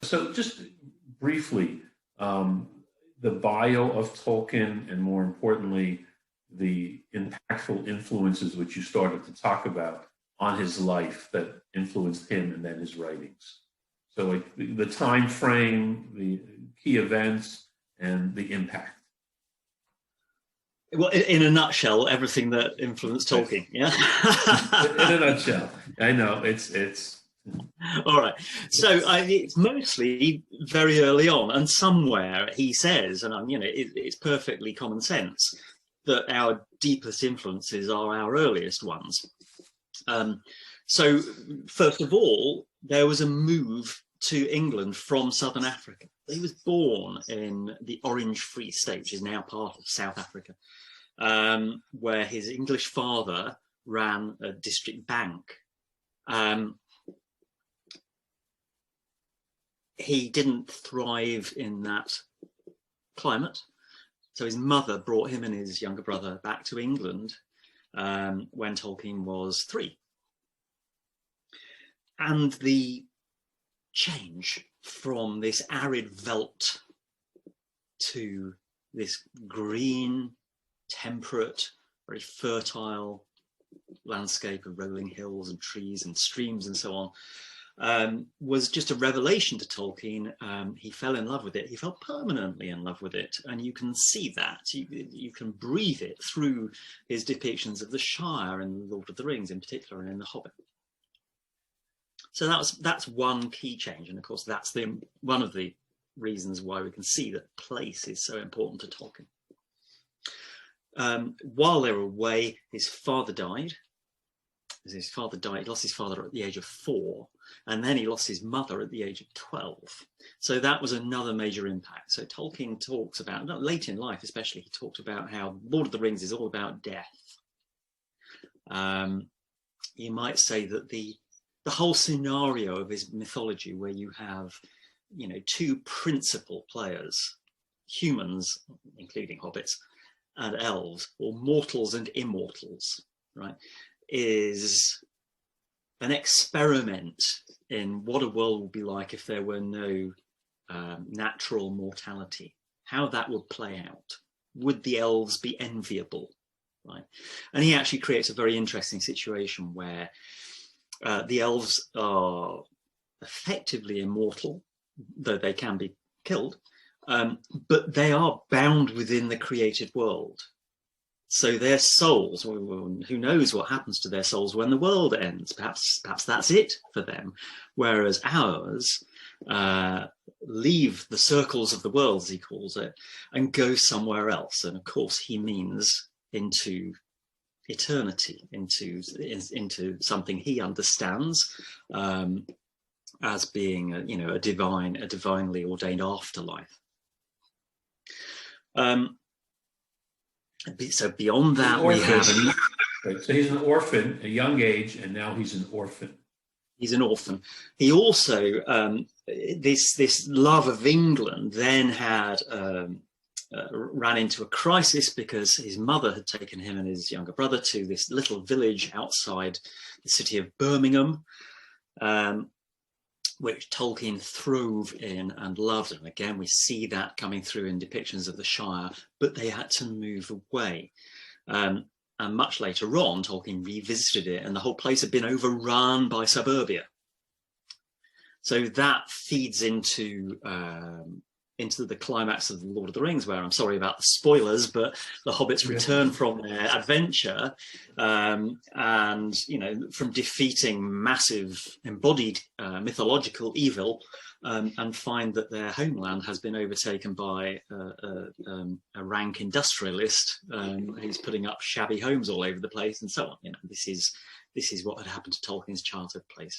So just briefly, the bio of Tolkien, and more importantly, the impactful influences which you started to talk about on his life that influenced him and then his writings. So like the time frame, the key events, and the impact. Well, in a nutshell, everything that influenced Tolkien, yeah? In a nutshell. I know, it's... All right. So it's mostly very early on, and somewhere he says, and it's perfectly common sense, that our deepest influences are our earliest ones. So first of all, there was a move to England from Southern Africa. He was born in the Orange Free State, which is now part of South Africa, where his English father ran a district bank. He didn't thrive in that climate. So his mother brought him and his younger brother back to England when Tolkien was 3. And the change from this arid veldt to this green, temperate, very fertile landscape of rolling hills and trees and streams and so on was just a revelation to Tolkien. He fell in love with it. He fell permanently in love with it. And you can see that. You can breathe it through his depictions of the Shire and The Lord of the Rings in particular, and in The Hobbit. So that's one key change. And of course, that's one of the reasons why we can see that place is so important to Tolkien. While they were away, his father died. He lost his father at the age of 4, and then he lost his mother at the age of 12. So that was another major impact. So Tolkien talks about, late in life especially, he talked about how Lord of the Rings is all about death. You might say that the whole scenario of his mythology, where you have, 2 principal players, humans, including hobbits, and elves, or mortals and immortals, right, is an experiment in what a world would be like if there were no natural mortality, how that would play out. Would the elves be enviable, right? And he actually creates a very interesting situation where the elves are effectively immortal, though they can be killed, but they are bound within the created world. So their souls, who knows what happens to their souls when the world ends? Perhaps that's it for them. Whereas ours leave the circles of the world, as he calls it, and go somewhere else. And of course, he means into eternity, into something he understands as being a divinely ordained afterlife. So beyond that, we have right. So he's an orphan, a young age, and now he's an orphan. He's an orphan. He also this love of England then had ran into a crisis because his mother had taken him and his younger brother to this little village outside the city of Birmingham, which Tolkien throve in and loved. And again, we see that coming through in depictions of the Shire, but they had to move away. And much later on, Tolkien revisited it, and the whole place had been overrun by suburbia. So that feeds into the climax of The Lord of the Rings, where, I'm sorry about the spoilers, but the hobbits return from their adventure and, from defeating massive embodied mythological evil, and find that their homeland has been overtaken by a rank industrialist who's putting up shabby homes all over the place and so on. This is what had happened to Tolkien's childhood place.